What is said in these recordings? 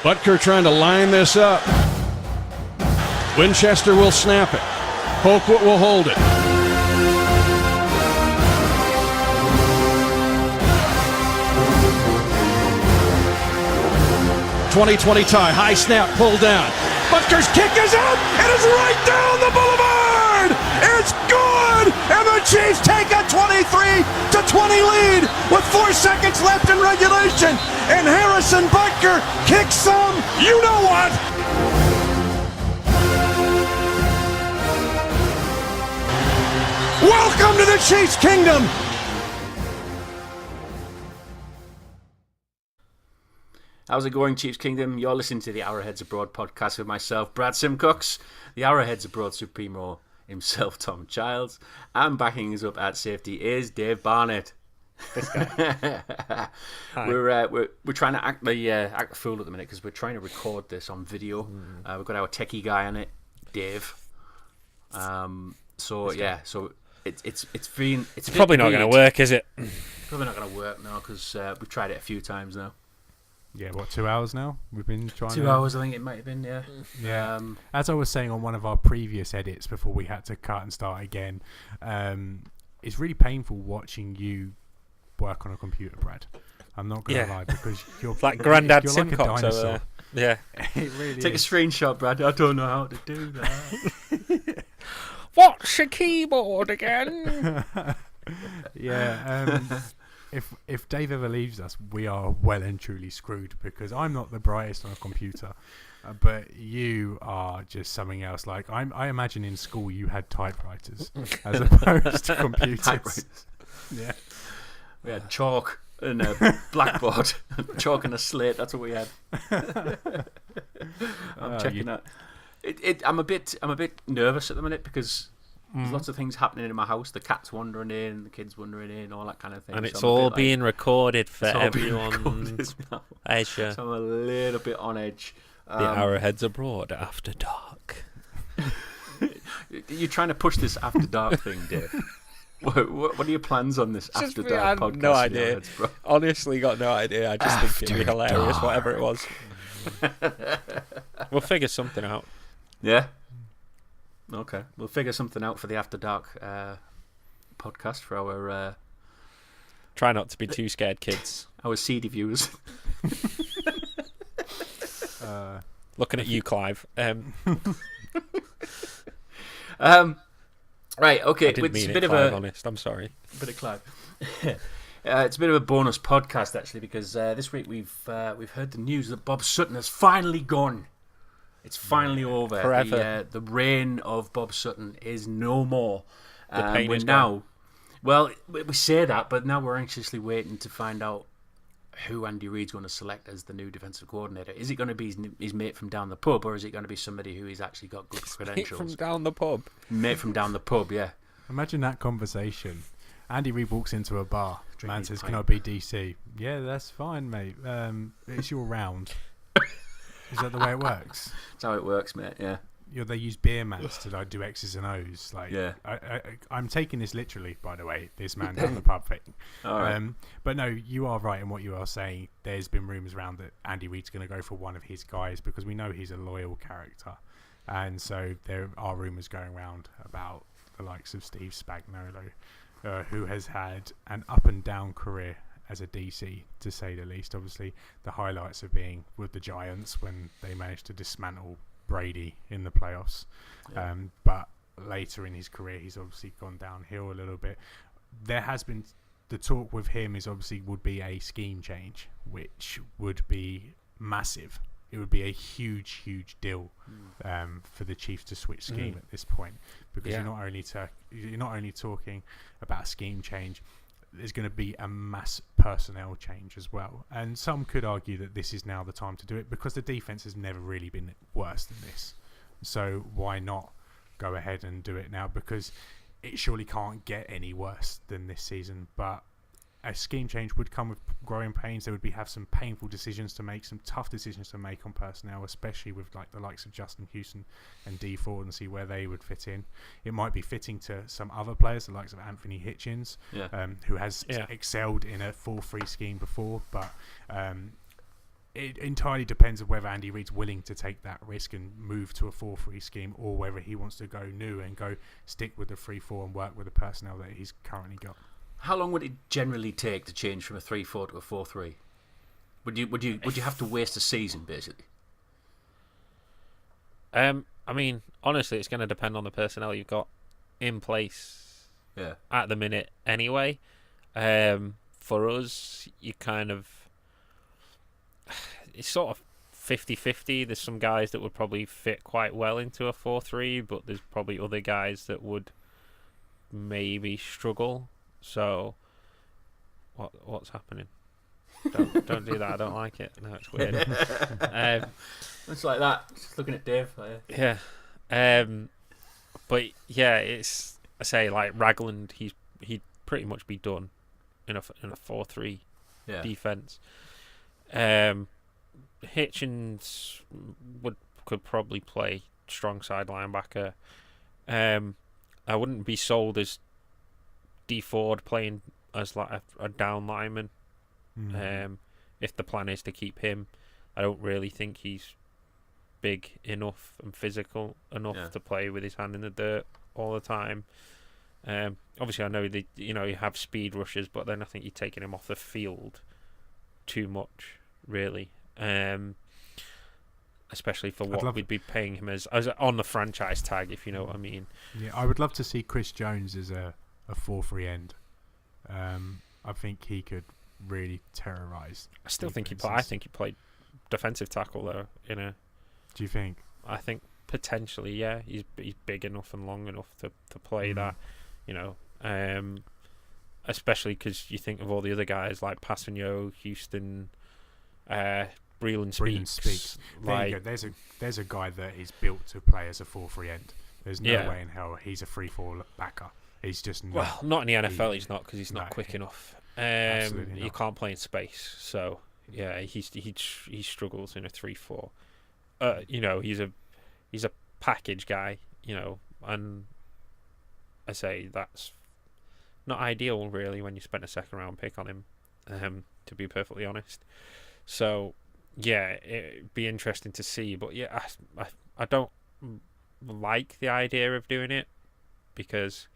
Butker trying to line this up. Winchester will snap it. Colquitt will hold it. .2020 tie, high snap, pulled down. Butker's kick is out, it is right down the boulevard! It's good! And the Chiefs take a 23-20 lead with 4 seconds left in regulation. And Harrison Butker kicks some, you know what? Welcome to the Chiefs Kingdom! How's it going, Chiefs Kingdom? You're listening to the Arrowheads Abroad podcast with myself, Brad Simcox, the Arrowheads Abroad Supremo himself, Tom Childs, and backing us up at safety is Dave Barnett. This guy. We're trying to act the fool at the minute because we're trying to record this on video. We've got our techie guy on it, Dave. So it's probably not going to work, is it? Probably not going to work now because we've tried it a few times now. Yeah, 2 hours now? We've been trying 2 hours, I think it might have been, yeah. Yeah. As I was saying on one of our previous edits before we had to cut and start again, it's really painful watching you work on a computer, Brad. I'm not going to lie, because you're like Grandad Simcox. Like a dinosaur. Yeah. It really Take is. a screenshot, Brad. I don't know how to do that. What's a keyboard again? Yeah. If Dave ever leaves us, we are well and truly screwed, because I'm not the brightest on a computer, but you are just something else. Like I imagine in school you had typewriters as opposed to computers. Yeah, we had chalk and a blackboard, chalk and a slate. That's what we had. I'm checking that. I'm a bit nervous at the minute because there's lots of things happening in my house. The cat's wandering in, the kids wandering in, all that kind of thing. And it's all being recorded for everyone. So I'm a little bit on edge. The Arrowheads Abroad After Dark. You're trying to push this After Dark thing, Dave. What are your plans on this After Dark podcast? No idea. Honestly, got no idea. I just think it'd be hilarious, whatever it was. We'll figure something out. Yeah. Okay, we'll figure something out for the After Dark podcast for our... Try not to be too scared, kids. Our seedy viewers. Looking at you, Clive. Right, okay. I didn't mean it, Clive, honest. I'm sorry. A bit of Clive. It's a bit of a bonus podcast, actually, because this week we've heard the news that Bob Sutton has finally gone. It's finally over. Forever. The reign of Bob Sutton is no more. The pain is now. gone. Well, we say that, but now we're anxiously waiting to find out who Andy Reid's going to select as the new defensive coordinator. Is it going to be his mate from down the pub, or is it going to be somebody who he's actually got good credentials? Mate from down the pub. Mate from down the pub, yeah. Imagine that conversation. Andy Reid walks into a bar. Drinking Man says, pint. "Can I be DC?" Yeah, that's fine, mate. It's your round. Is that the way it works? That's how it works, mate, yeah. They use beer mats to do X's and O's. Like, yeah. I'm taking this literally, by the way, this man down the pub thing. All right. But no, you are right in what you are saying. There's been rumours around that Andy Reid's going to go for one of his guys because we know he's a loyal character. And so there are rumours going around about the likes of Steve Spagnolo, who has had an up and down career as a DC, to say the least. Obviously, the highlights of being with the Giants when they managed to dismantle Brady in the playoffs. Yeah. But later in his career, he's obviously gone downhill a little bit. There has been the talk with him is obviously would be a scheme change, which would be massive. It would be a huge, huge deal for the Chiefs to switch scheme at this point, because you're not only talking about a scheme change. There's going to be a mass personnel change as well. And some could argue that this is now the time to do it because the defense has never really been worse than this. So why not go ahead and do it now? Because it surely can't get any worse than this season. But a scheme change would come with growing pains. There would have some painful decisions to make, some tough decisions to make on personnel, especially with like the likes of Justin Houston and D Ford, and see where they would fit in. It might be fitting to some other players, the likes of Anthony Hitchens, who has excelled in a 4-3 scheme before, but it entirely depends on whether Andy Reid's willing to take that risk and move to a 4-3 scheme, or whether he wants to go new and go stick with the 3-4 and work with the personnel that he's currently got. How long would it generally take to change from a 3-4 to a 4-3? Would you have to waste a season basically? I mean, honestly, it's going to depend on the personnel you've got in place at the minute anyway. For us, you kind of... It's sort of 50-50. There's some guys that would probably fit quite well into a 4-3, but there's probably other guys that would maybe struggle. So, what's happening? Don't do that. I don't like it. No, it's weird. It's like that. Just looking at Dave. Yeah. But yeah, it's, I say, like Ragland, he'd pretty much be done in a 4-3 defense. Hitchens could probably play strong side linebacker. I wouldn't be sold as D Ford playing as like a down lineman. If the plan is to keep him, I don't really think he's big enough and physical enough to play with his hand in the dirt all the time. Obviously, I know that you have speed rushers, but then I think you're taking him off the field too much, really. Especially for what we'd be paying him as on the franchise tag, if you know what I mean. Yeah, I would love to see Chris Jones as a 4-3 end. I think he could really terrorise. I still think I think he played defensive tackle though. Do you think? I think potentially, yeah. He's big enough and long enough to play that. Especially because you think of all the other guys like Passagno, Houston, Breland Speaks. There you go. There's a guy that is built to play as a 4-3 end. There's no way in hell he's a 3-4 backer. He's just not. Well, not in the NFL. He's not, because he's not quick enough. Absolutely you not. can't play in space. So yeah, he struggles in a 3-4. He's a package guy. And I say that's not ideal really when you spend a second round pick on him. To be perfectly honest. So yeah, it'd be interesting to see. But yeah, I don't like the idea of doing it, because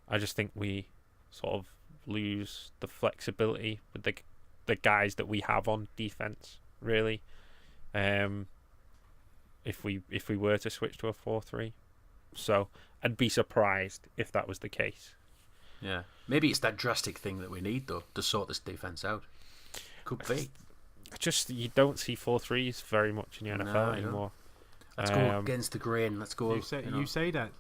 I just think we sort of lose the flexibility with the guys that we have on defense, really. If we were to switch to a 4-3, so I'd be surprised if that was the case. Yeah, maybe it's that drastic thing that we need though to sort this defense out. Could be. Just you don't see 4-3s very much in the NFL anymore. Let's go against the grain. Let's go. You say that,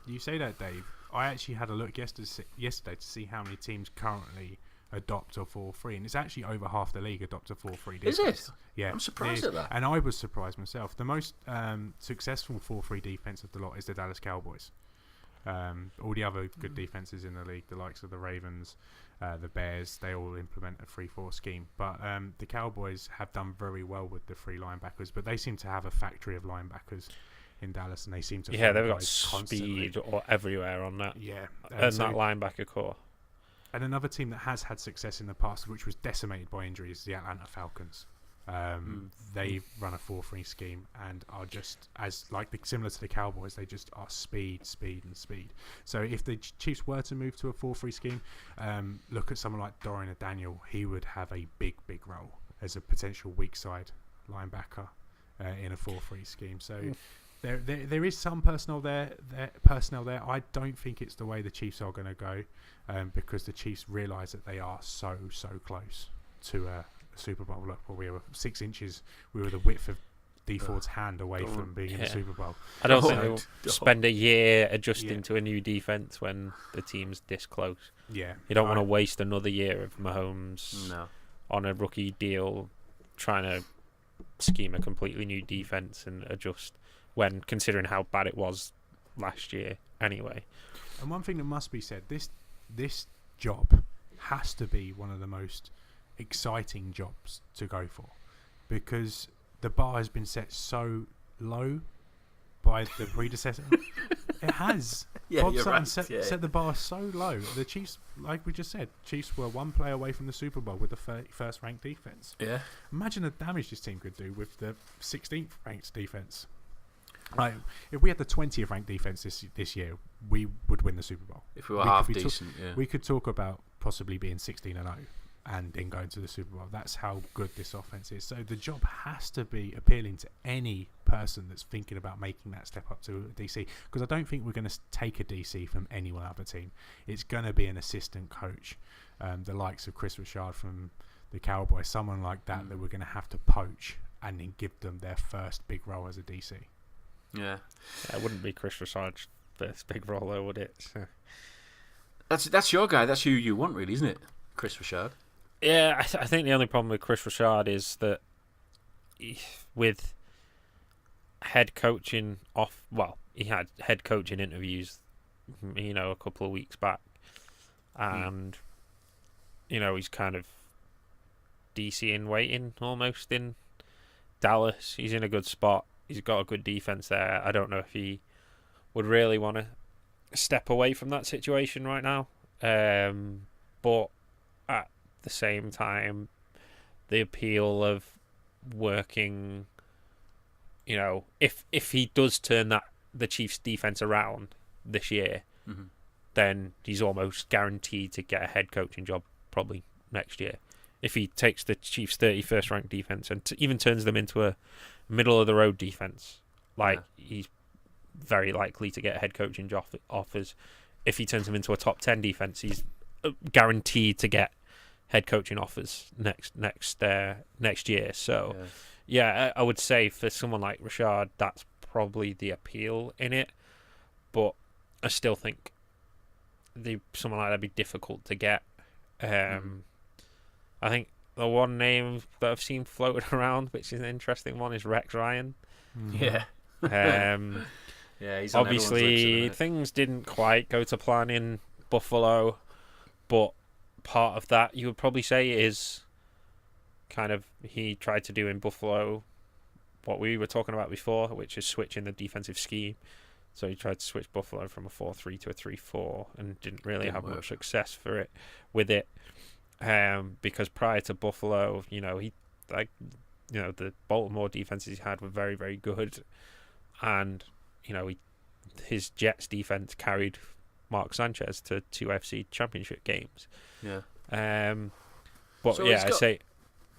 Dave. I actually had a look yesterday to see how many teams currently adopt a 4-3, and it's actually over half the league adopt a 4-3 defense. Is it? Yeah, I'm surprised at that. And I was surprised myself. The most successful 4-3 defense of the lot is the Dallas Cowboys. All the other good defenses in the league, the likes of the Ravens, the Bears, they all implement a 3-4 scheme. But the Cowboys have done very well with the 3 linebackers, but they seem to have a factory of linebackers in Dallas, and they seem to they've got speed everywhere on that. Yeah, and that linebacker core. And another team that has had success in the past, which was decimated by injuries, is the Atlanta Falcons. They run a 4-3 scheme and are just similar to the Cowboys. They just are speed. So if the Chiefs were to move to a 4-3 scheme, look at someone like Dorian Daniel. He would have a big role as a potential weak side linebacker in a 4-3 scheme. So there is some personnel there. I don't think it's the way the Chiefs are going to go, because the Chiefs realise that they are so close to a Super Bowl. Look, we were 6 inches. We were the width of D Ford's hand away from being in the Super Bowl. I don't think they'll spend a year adjusting to a new defense when the team's this close. Yeah, you don't want to waste another year of Mahomes on a rookie deal trying to scheme a completely new defense and adjust, when considering how bad it was last year anyway. And one thing that must be said, this job has to be one of the most exciting jobs to go for, because the bar has been set so low by the predecessor. It has. Yeah, Bob you're Sutton right. set the bar so low. The Chiefs, like we just said, Chiefs were one play away from the Super Bowl with the 31st ranked defense. Yeah. Imagine the damage this team could do with the 16th ranked defense. Like, if we had the 20th ranked defense this year, we would win the Super Bowl. If we were half decent, yeah. We could talk about possibly being 16-0 and then going to the Super Bowl. That's how good this offense is. So the job has to be appealing to any person that's thinking about making that step up to a DC, because I don't think we're going to take a DC from any one other team. It's going to be an assistant coach, the likes of Chris Richard from the Cowboys, someone like that that we're going to have to poach and then give them their first big role as a DC. Yeah. It wouldn't be Chris Richard's first big role, though, would it? So. That's your guy. That's who you want, really, isn't it? Chris Richard. Yeah, I think the only problem with Chris Richard is that with head coaching he had head coaching interviews, a couple of weeks back, and he's kind of DC in waiting almost in Dallas. He's in a good spot. He's got a good defense there. I don't know if he would really want to step away from that situation right now, but at the same time, the appeal of working, if he does turn the Chiefs' defense around this year, then he's almost guaranteed to get a head coaching job probably next year. If he takes the Chiefs' 31st ranked defense and even turns them into a middle of the road defense, he's very likely to get head coaching job offers. If he turns them into a top 10 defense, he's guaranteed to get head coaching offers next year. So yeah, I would say for someone like Richard, that's probably the appeal in it, but I still think someone like that would be difficult to get. I think the one name that I've seen floated around, which is an interesting one, is Rhett Ryan. Yeah. Yeah, he's on obviously things didn't quite go to plan in Buffalo, but part of that you would probably say is kind of he tried to do in Buffalo what we were talking about before, which is switching the defensive scheme. So he tried to switch Buffalo from a 4-3 to a 3-4 and didn't really have much success with it. Because prior to Buffalo, the Baltimore defenses he had were very, very good, and his Jets defense carried Mark Sanchez to 2 FC Championship games. Yeah. But so yeah,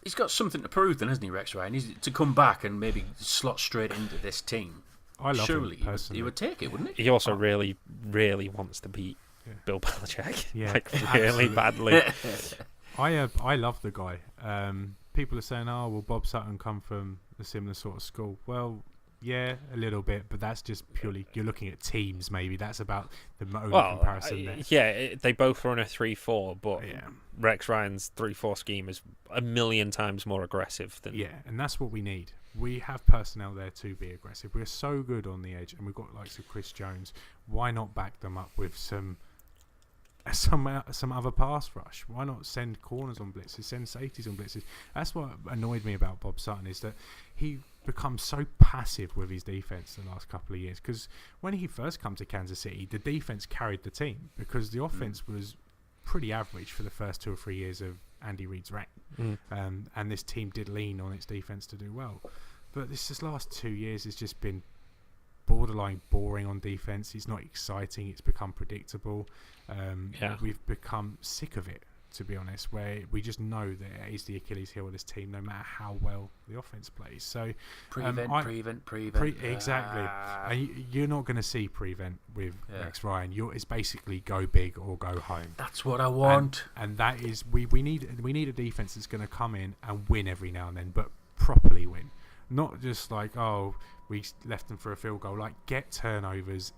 he's got something to prove, then, hasn't he, Rex Ryan? He's to come back and maybe slot straight into this team. I love Surely him personally. he would take it, wouldn't he? he also really, really wants to beat Bill Belichick. Yeah, really badly. I love the guy. People are saying, "Oh, will Bob Sutton come from a similar sort of school?" Well, yeah, a little bit, but that's just purely you're looking at teams. Maybe that's about the only comparison there. Yeah, they both run a 3-4, but Rex Ryan's 3-4 scheme is a million times more aggressive than. Yeah, and that's what we need. We have personnel there to be aggressive. We're so good on the edge, and we've got likes of Chris Jones. Why not back them up with some other pass rush? Why not send corners on blitzes, send safeties on blitzes? That's what annoyed me about Bob Sutton, is that he becomes so passive with his defense the last couple of years. Because when he first come to Kansas City, the defense carried the team because the offense was pretty average for the first 2 or 3 years of Andy Reid's reign, and this team did lean on its defense to do well. But this last 2 years has just been borderline boring on defense. It's not exciting. It's become predictable. We've become sick of it, to be honest, where we just know that it is the Achilles heel of this team, no matter how well the offense plays. So Prevent. Exactly. And you're not going to see prevent with Rex Ryan. It's basically go big or go home. That's what I want. And that is we need a defense that's going to come in and win every now and then, but properly win. Not just like, we left them for a field goal. Like, get turnovers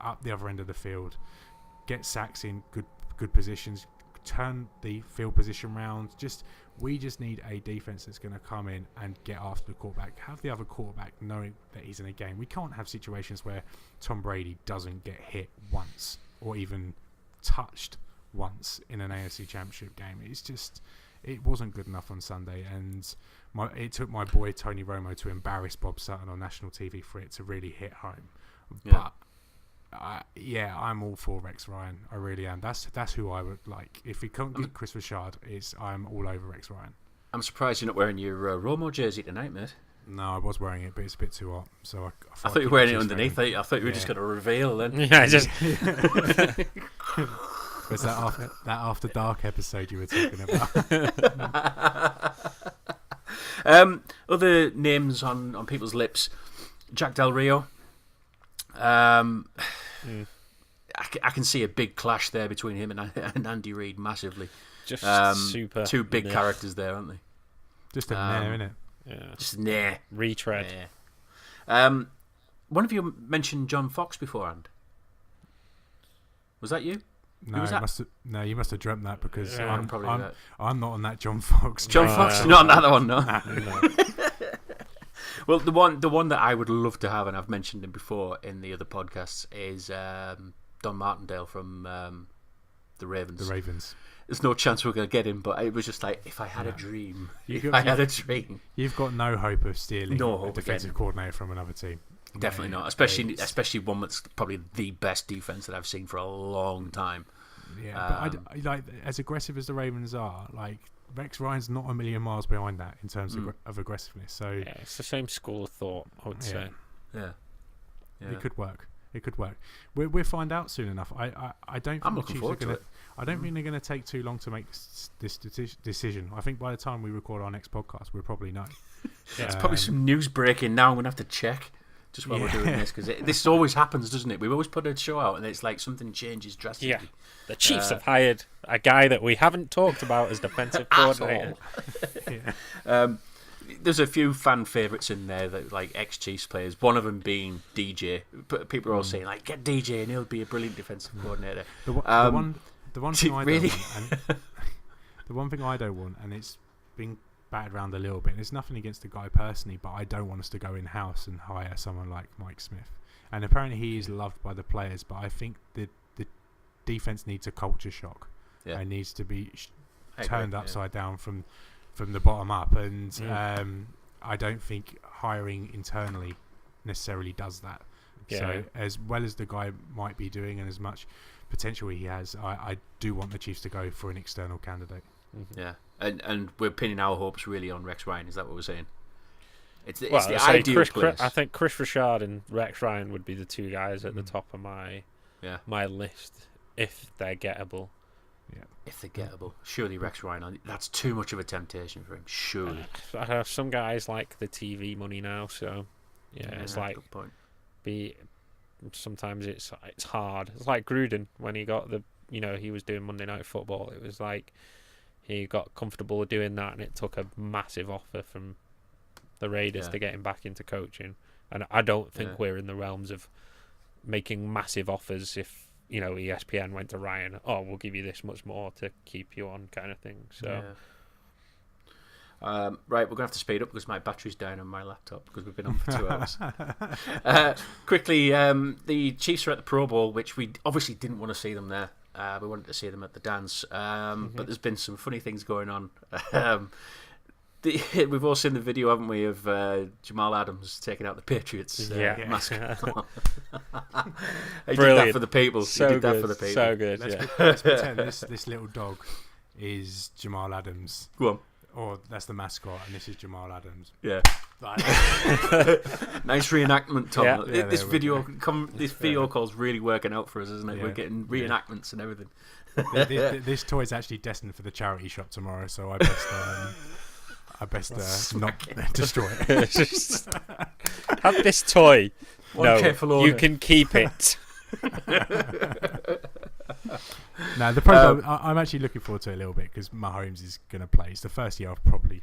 up the other end of the field, get sacks in good positions, turn the field position round. We just need a defense that's going to come in and get after the quarterback. Have the other quarterback knowing that he's in a game. We can't have situations where Tom Brady doesn't get hit once or even touched once in an AFC Championship game. It wasn't good enough on Sunday, and it took my boy Tony Romo to embarrass Bob Sutton on national TV for it to really hit home. Yeah. I'm all for Rex Ryan. I really am. That's who I would like. If we can't get Chris Richard, I'm all over Rex Ryan. I'm surprised you're not wearing your Romo jersey tonight, mate. No, I was wearing it, but it's a bit too hot. So I thought you were wearing it underneath. I thought you were just going to reveal then. Yeah, just was that after dark episode you were talking about? Other names on people's lips: Jack Del Rio. I can see a big clash there between him and Andy Reid, massively. just super. Two big characters there, aren't they? Just a nair, innit? Yeah. Just nah. Retread. Yeah. One of you mentioned John Fox beforehand. Was that you? No, you must have dreamt that because I'm not on that John Fox. John Fox, not on that one, no. No. Well, the one that I would love to have, and I've mentioned him before in the other podcasts, is Don Martindale from the Ravens. The Ravens. There's no chance we're going to get him, but it was just like, if I had a dream. I had a dream. You've got no hope of stealing a defensive coordinator from another team. Definitely not, especially one that's probably the best defense that I've seen for a long time. Yeah, but like as aggressive as the Ravens are, like Rex Ryan's not a million miles behind that in terms of aggressiveness. So yeah, it's the same school of thought, I would say. Yeah. It could work. We'll find out soon enough. I don't. I'm think looking forward to it. I don't think they're going to take too long to make this decision. I think by the time we record our next podcast, we'll probably know. It's probably some news breaking now. I'm going to have to check just while we're doing this, because this always happens, doesn't it? We always put a show out and it's like something changes drastically. Yeah. The Chiefs have hired a guy that we haven't talked about as defensive coordinator. There's a few fan favourites in there that like ex-Chiefs players. One of them being DJ. But people are all saying like, get DJ and he'll be a brilliant defensive coordinator. The one thing I really? don't want, and the one thing I don't want, and it's been batted around a little bit. And it's nothing against the guy personally, but I don't want us to go in house and hire someone like Mike Smith. And apparently he is loved by the players, but I think the defense needs a culture shock. Yeah. It needs to be turned upside down from the bottom up, and I don't think hiring internally necessarily does that. Yeah. So as well as the guy might be doing and as much potential he has, I do want the Chiefs to go for an external candidate. Yeah, and we're pinning our hopes really on Rex Ryan. Is that what we're saying? It's the ideal place. I think Chris Richard and Rex Ryan would be the two guys at the top of my list if they're gettable. Yeah. If they're gettable. Surely Rex Ryan, that's too much of a temptation for him. Surely. Some guys like the TV money now, so it's like good point. Sometimes it's hard. It's like Gruden when he got he was doing Monday Night Football. It was like he got comfortable doing that, and it took a massive offer from the Raiders to get him back into coaching. And I don't think we're in the realms of making massive offers if ESPN went to Ryan, we'll give you this much more to keep you on, kind of thing. So right, we're going to have to speed up because my battery's down on my laptop because we've been on for 2 hours. Quickly, the Chiefs are at the Pro Bowl, which we obviously didn't want to see them there. We wanted to see them at the dance, but there's been some funny things going on. We've all seen the video, haven't we, of Jamal Adams taking out the Patriots mask. He did that for the people. So he did that for the people. So good. Let's pretend this little dog is Jamal Adams. Go on. Or that's the mascot, and this is Jamal Adams. Yeah. Nice reenactment, Tom. Yeah. This video call's really working out for us, isn't it? Yeah. We're getting reenactments and everything. This toy is actually destined for the charity shop tomorrow, so I best not destroy it. Have this toy. You can keep it. No, the Pro Bowl, I'm actually looking forward to it a little bit because Mahomes is going to play. It's the first year I've probably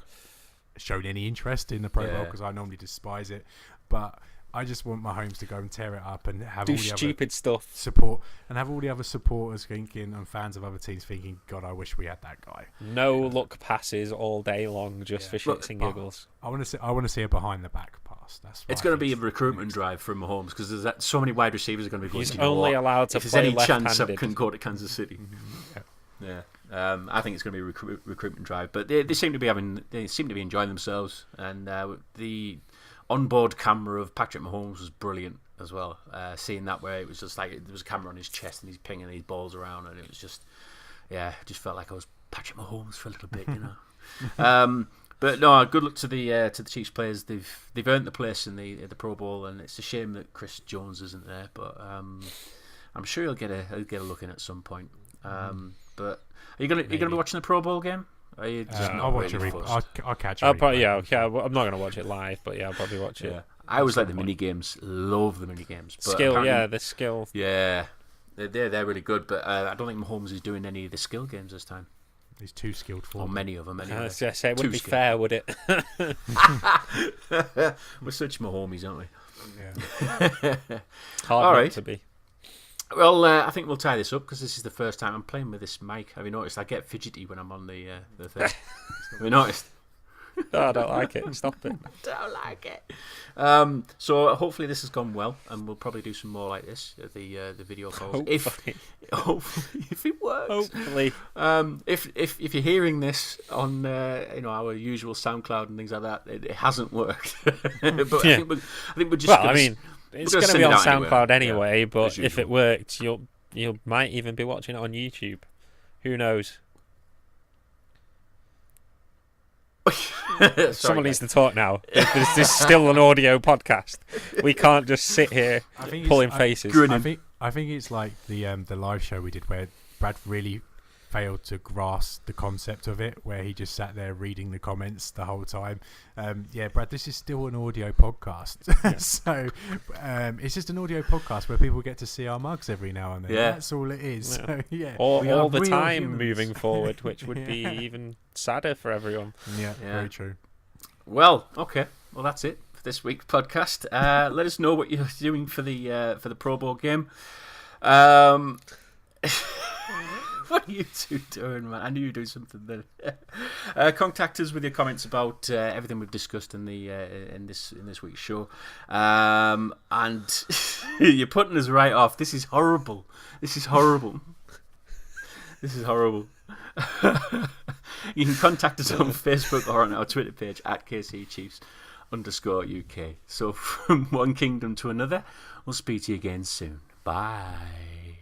shown any interest in the Pro Bowl because I normally despise it. But I just want Mahomes to go and tear it up and have all the stupid stuff support and have all the other supporters thinking and fans of other teams thinking, God, I wish we had that guy. No look passes all day long just for shits and giggles. I want to see a behind the back pass. It's going to be a recruitment drive from Mahomes because there's so many wide receivers are going to be going. He's only allowed to play left-handed. If there's any chance I can go to Kansas City. I think it's going to be a recruitment drive, but they seem to be enjoying themselves, and the onboard camera of Patrick Mahomes was brilliant as well. Seeing that where it was just like there was a camera on his chest and he's pinging these balls around, and it was just just felt like I was Patrick Mahomes for a little bit, you know. But no, good luck to the Chiefs players. They've earned the place in the Pro Bowl, and it's a shame that Chris Jones isn't there. But I'm sure he'll get a look in at some point. But are you gonna be watching the Pro Bowl game? Are you just not I'll watch really it. fussed? I'll catch it. I'll probably, I'm not gonna watch it live, but I'll probably watch it. Yeah. I always like the mini games. Love the mini games. Skill, the skill. Yeah, they're really good. But I don't think Mahomes is doing any of the skill games this time. He's too skilled for Or them. many of them. Anyway. I was gonna say it wouldn't be fair, would it? We're such Mahomes, aren't we? Yeah. Hard All not right. to be. Well, I think we'll tie this up because this is the first time I'm playing with this mic. Have you noticed? I get fidgety when I'm on the thing. Have you noticed? Oh, I don't like it. Stop it. Don't like it. So hopefully this has gone well, and we'll probably do some more like this at the video calls. Hopefully. If it works. Hopefully. If you're hearing this on our usual SoundCloud and things like that, it hasn't worked. But I think we're just. Well, I mean, it's going to be on SoundCloud anyway. But if it worked, you might even be watching it on YouTube. Who knows? Someone needs to talk now. This is still an audio podcast. We can't just sit here pulling faces. I think it's like the live show we did where Brad really failed to grasp the concept of it, where he just sat there reading the comments the whole time. Brad, this is still an audio podcast. So it's just an audio podcast where people get to see our mugs every now and then. Yeah. That's all it is. Yeah. So, yeah. All the real time humans. moving forward, which would be even sadder for everyone. Yeah, very true. Well, okay. Well, that's it for this week's podcast. Let us know what you're doing for the Pro Bowl game. What are you two doing, man? I knew you were doing something then. Contact us with your comments about everything we've discussed in this week's show. And you're putting us right off. This is horrible. This is horrible. You can contact us on Facebook or on our Twitter page at KCChiefs_UK. So from one kingdom to another, we'll speak to you again soon. Bye.